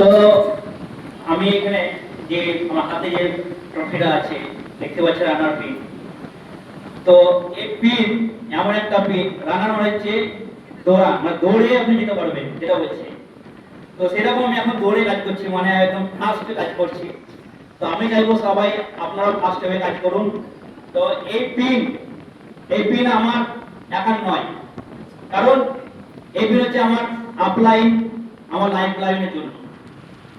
তো আমি এখানে যে আমার হাতে যে ট্রফিটা আছে দেখতে পাচ্ছেন রানার পিন। তো এই পিন এমন একটা পিন, রানার মানে হচ্ছে দৌড়া, মানে দৌড়ে আপনি যেতে পারবেন যেটা বলছে। তো সেরকম আমি এখন দৌড়ে কাজ করছি, মানে একদম ফাস্টে কাজ করছি। তো আমি চাইবো সবাই আপনারা ফাস্ট হয়ে কাজ করুন। তো এই পিন আমার একার নয়, কারণ এই পিন হচ্ছে আমার আপলাইন, আমার লাইফ লাইনের জন্য।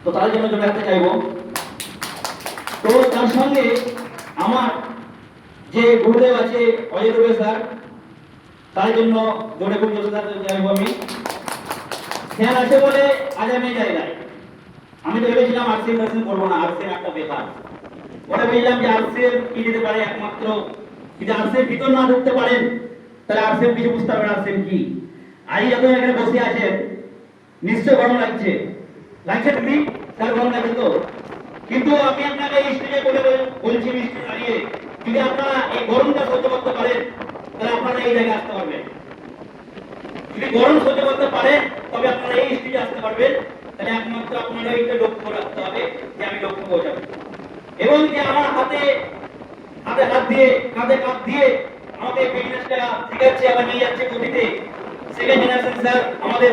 তো তার জন্য জন্য রাখতে চাইবো। তো তার সঙ্গে আমার যে গুরুদেব আছে অজয় রুবে স্যার, তার জন্য জোরে খুব জোরে চাইবো আমি। খেয়াল আছে বলে আজ আমি এই জায়গায়। আমি তো ভেবেছিলাম আর্টসের দর্শন করবো না, আর্টসের একটা বেকার। পরে বুঝলাম যে আর্টসের কি দিতে পারে একমাত্র, যদি আর্টসের ভিতর না ঢুকতে পারেন তাহলে আর্টসের কিছু বুঝতে পারবেন আর্টসের কি। আজ যত এখানে বসে আছেন নিশ্চয় গরম লাগছে, লাগছে তুমি তার গরম লাগছে তো। কিন্তু আমি আপনাকে এই স্টেজে বলে বলছি মিষ্টি দাঁড়িয়ে, যদি আপনারা এই গরমটা সহ্য করতে পারেন তাহলে আপনারা এই জায়গায় আসতে পারবেন। যদি গরম সহ্য করতে পারেন তবে আপনারা এই স্টেজে আসতে পারবেন। তাহলে একমাত্র আপনারা এইটা লক্ষ্য রাখতে হবে যে আমি লক্ষ্য পৌঁছাবো, এবং যে আমার হাতে হাতে হাত দিয়ে কাঁধে কাঁধ দিয়ে আমাদের বিজনেসটা শিখাচ্ছে আবার নিয়ে যাচ্ছে গতিতে, সেকেন্ড জেনারেশন স্যার আমাদের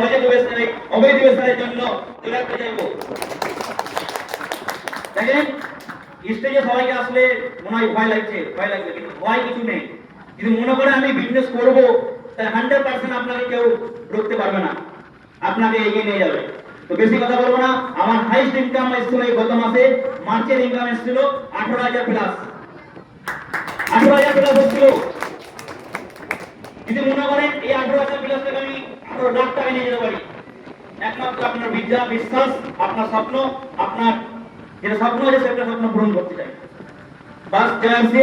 অভয় দিবস স্যারের জন্য চলে আসতে চাইবো। দেখেন স্টেজে সবাইকে আসলে মনে হয় ভয় লাগছে, কিন্তু ভয় কিছু নেই। যদি মনে করে আমি বিজনেস করবো তাহলে 100% আপনাকে কেউ রুখতে পারবে না, আপনাকে এগিয়ে নিয়ে যাবে। তো বেশি কথা বলবো না। আমার হাইস্ট ইনকাম এসেছিল এই গত মাসে, মার্চের ইনকাম এসেছিল 18,000 প্লাস, 18,000 প্লাস হচ্ছিল। যদি মনে করেন এই 18,000 প্লাস টাকা আমি 18 লাখ টাকা নিয়ে যেতে পারি, একমাত্র আপনার বিদ্যা বিশ্বাস, আপনার স্বপ্ন, আপনার যেটা স্বপ্ন আছে সেটা স্বপ্ন পূরণ করতে চাই। বাস জয় শ্রী